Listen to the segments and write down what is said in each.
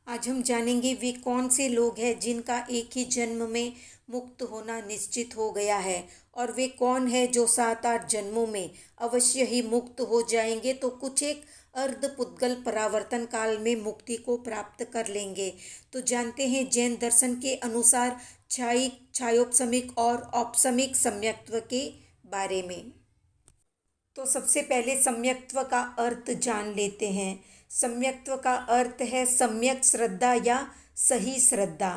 आज हम जानेंगे वे कौन से लोग हैं जिनका एक ही जन्म में मुक्त होना निश्चित हो गया है और वे कौन है जो 7-8 जन्मों में अवश्य ही मुक्त हो जाएंगे तो कुछ एक अर्धपुद्गल परावर्तन काल में मुक्ति को प्राप्त कर लेंगे। तो जानते हैं जैन दर्शन के अनुसार छायिक छायोपसमिक और औपसमिक सम्यक्त्व के बारे में। तो सबसे पहले सम्यक्त्व का अर्थ जान लेते हैं। सम्यक्त्व का अर्थ है सम्यक श्रद्धा या सही श्रद्धा।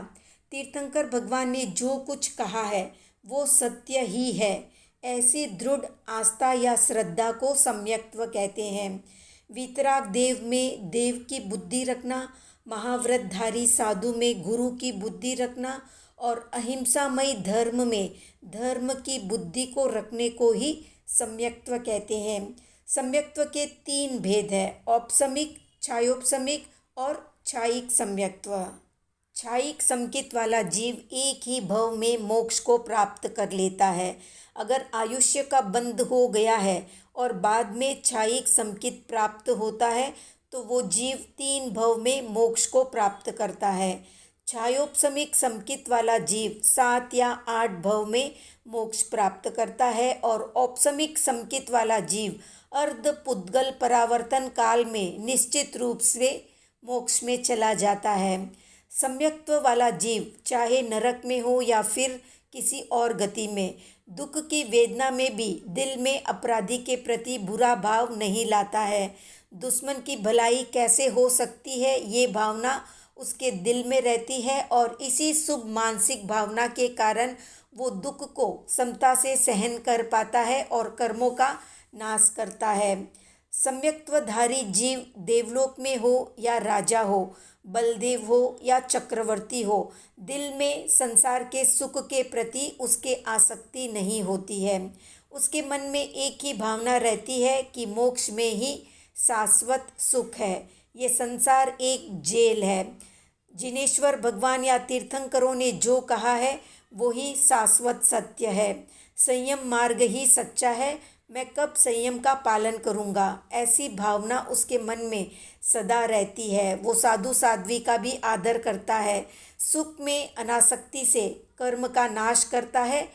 तीर्थंकर भगवान ने जो कुछ कहा है वो सत्य ही है, ऐसी दृढ़ आस्था या श्रद्धा को सम्यक्त्व कहते हैं। वीतराग देव में देव की बुद्धि रखना, महाव्रतधारी साधु में गुरु की बुद्धि रखना और अहिंसामयी धर्म में धर्म की बुद्धि को रखने को ही सम्यक्त्व कहते हैं। सम्यक्त्व के 3 भेद है, औपसमिक, छायोपसमिक और छायिक सम्यक्त्व। छायिक समकित वाला जीव एक ही भव में मोक्ष को प्राप्त कर लेता है। अगर आयुष्य का बंध हो गया है और बाद में छायिक समकित प्राप्त होता है तो वो जीव 3 भव में मोक्ष को प्राप्त करता है। छायोपसमिक समकित वाला जीव 7 या 8 भव में मोक्ष प्राप्त करता है और औपसमिक समकित वाला जीव अर्धपुद्गल परावर्तन काल में निश्चित रूप से मोक्ष में चला जाता है। सम्यक्त्व वाला जीव चाहे नरक में हो या फिर किसी और गति में, दुख की वेदना में भी दिल में अपराधी के प्रति बुरा भाव नहीं लाता है। दुश्मन की भलाई कैसे हो सकती है ये भावना उसके दिल में रहती है और इसी शुभ मानसिक भावना के कारण वो दुख को समता से सहन कर पाता है और कर्मों का नाश करता है। सम्यक्त्वधारी जीव देवलोक में हो या राजा हो, बलदेव हो या चक्रवर्ती हो, दिल में संसार के सुख के प्रति उसके आसक्ति नहीं होती है। उसके मन में एक ही भावना रहती है कि मोक्ष में ही शाश्वत सुख है, ये संसार एक जेल है। जिनेश्वर भगवान या तीर्थंकरों ने जो कहा है वो ही शाश्वत सत्य है। संयम मार्ग ही सच्चा है, मैं कब संयम का पालन करूँगा, ऐसी भावना उसके मन में सदा रहती है। वो साधु साध्वी का भी आदर करता है, सुख में अनासक्ति से कर्म का नाश करता है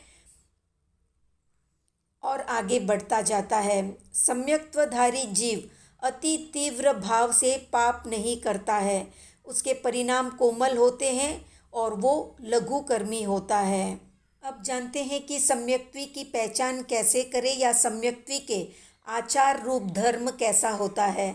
और आगे बढ़ता जाता है। सम्यक्त्वधारी जीव अति तीव्र भाव से पाप नहीं करता है, उसके परिणाम कोमल होते हैं और वो लघुकर्मी होता है। अब जानते हैं कि सम्यक्त्वी की पहचान कैसे करें या सम्यक्त्वी के आचार रूप धर्म कैसा होता है।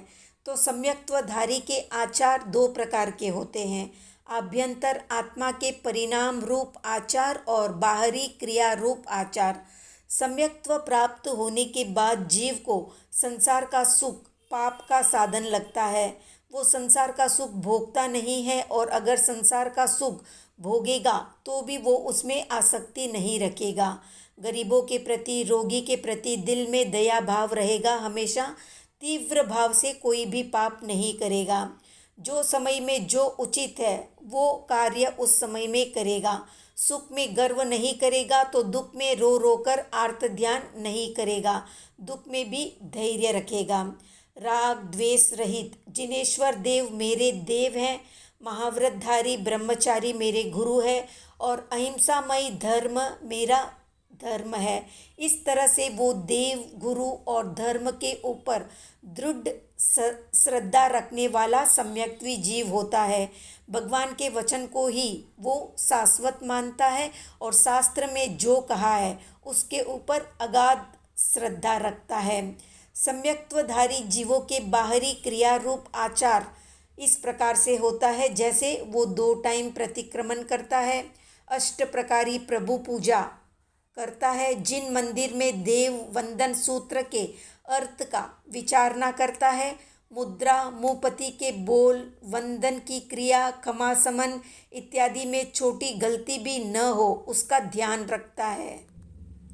तो सम्यक्त्वधारी के आचार 2 प्रकार के होते हैं, आभ्यंतर आत्मा के परिणाम रूप आचार और बाहरी क्रिया रूप आचार। सम्यक्त्व प्राप्त होने के बाद जीव को संसार का सुख पाप का साधन लगता है। वो संसार का सुख भोगता नहीं है और अगर संसार का सुख भोगेगा तो भी वो उसमें आसक्ति नहीं रखेगा। गरीबों के प्रति, रोगी के प्रति दिल में दया भाव रहेगा, हमेशा तीव्र भाव से कोई भी पाप नहीं करेगा। जो समय में जो उचित है वो कार्य उस समय में करेगा। सुख में गर्व नहीं करेगा तो दुख में रो रो कर आर्त ध्यान नहीं करेगा, दुख में भी धैर्य रखेगा। राग द्वेष रहित जिनेश्वर देव मेरे देव हैं, महाव्रतधारी ब्रह्मचारी मेरे गुरु है और अहिंसामयी धर्म मेरा धर्म है। इस तरह से वो देव, गुरु और धर्म के ऊपर दृढ़ श्रद्धा रखने वाला सम्यक्त्वी जीव होता है। भगवान के वचन को ही वो शाश्वत मानता है और शास्त्र में जो कहा है उसके ऊपर अगाध श्रद्धा रखता है। सम्यक्त्वधारी जीवों के बाहरी क्रिया रूप आचार इस प्रकार से होता है, जैसे वो 2 टाइम प्रतिक्रमण करता है, 8 प्रकारी प्रभु पूजा करता है, जिन मंदिर में देव वंदन सूत्र के अर्थ का विचारणा करता है, मुद्रा, मुँहपति के बोल, वंदन की क्रिया, क्षमासमन इत्यादि में छोटी गलती भी न हो उसका ध्यान रखता है,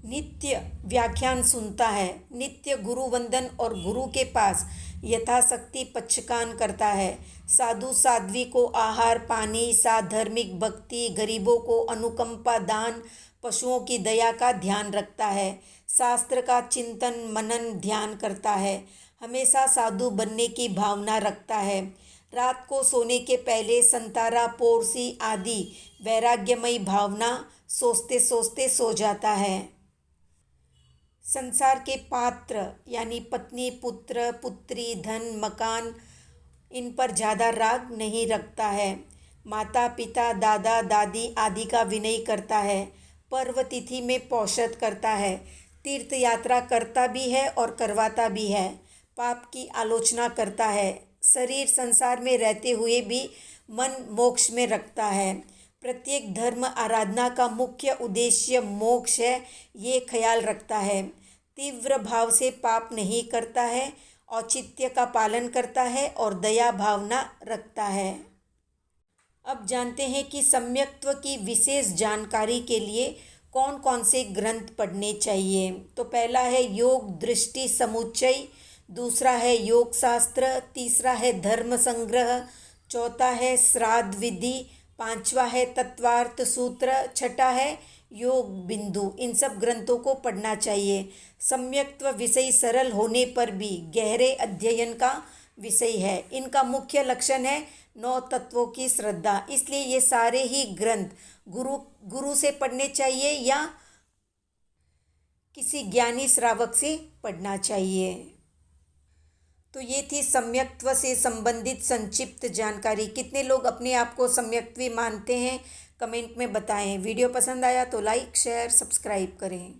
नित्य व्याख्यान सुनता है, नित्य गुरु वंदन और गुरु के पास यथाशक्ति पक्षकान करता है, साधु साध्वी को आहार पानी, साधर्मिक भक्ति, गरीबों को अनुकंपा दान, पशुओं की दया का ध्यान रखता है, शास्त्र का चिंतन मनन ध्यान करता है, हमेशा साधु बनने की भावना रखता है, रात को सोने के पहले संतारा, पोरसी आदि वैराग्यमयी भावना सोचते सोचते सो जाता है। संसार के पात्र यानी पत्नी, पुत्र, पुत्री, धन, मकान, इन पर ज़्यादा राग नहीं रखता है। माता पिता, दादा दादी आदि का विनय करता है। पर्व तिथि में पौषध करता है। तीर्थ यात्रा करता भी है और करवाता भी है। पाप की आलोचना करता है। शरीर संसार में रहते हुए भी मन मोक्ष में रखता है। प्रत्येक धर्म आराधना का मुख्य उद्देश्य मोक्ष है, ये ख्याल रखता है। तीव्र भाव से पाप नहीं करता है, औचित्य का पालन करता है और दया भावना रखता है। अब जानते हैं कि सम्यक्त्व की विशेष जानकारी के लिए कौन कौन से ग्रंथ पढ़ने चाहिए। तो पहला है योग दृष्टि समुच्चय, दूसरा है योग शास्त्र, तीसरा है धर्म संग्रह, चौथा है श्राद्ध विधि, पांचवा है तत्वार्थ सूत्र, छठा है योग बिंदु। इन सब ग्रंथों को पढ़ना चाहिए। सम्यक्त्व विषय सरल होने पर भी गहरे अध्ययन का विषय है। इनका मुख्य लक्षण है 9 तत्वों की श्रद्धा। इसलिए ये सारे ही ग्रंथ गुरु से पढ़ने चाहिए या किसी ज्ञानी श्रावक से पढ़ना चाहिए। तो ये थी सम्यक्त्व से संबंधित संक्षिप्त जानकारी। कितने लोग अपने आप को सम्यक्त्वी मानते हैं, कमेंट में बताएं। वीडियो पसंद आया तो लाइक, शेयर, सब्सक्राइब करें।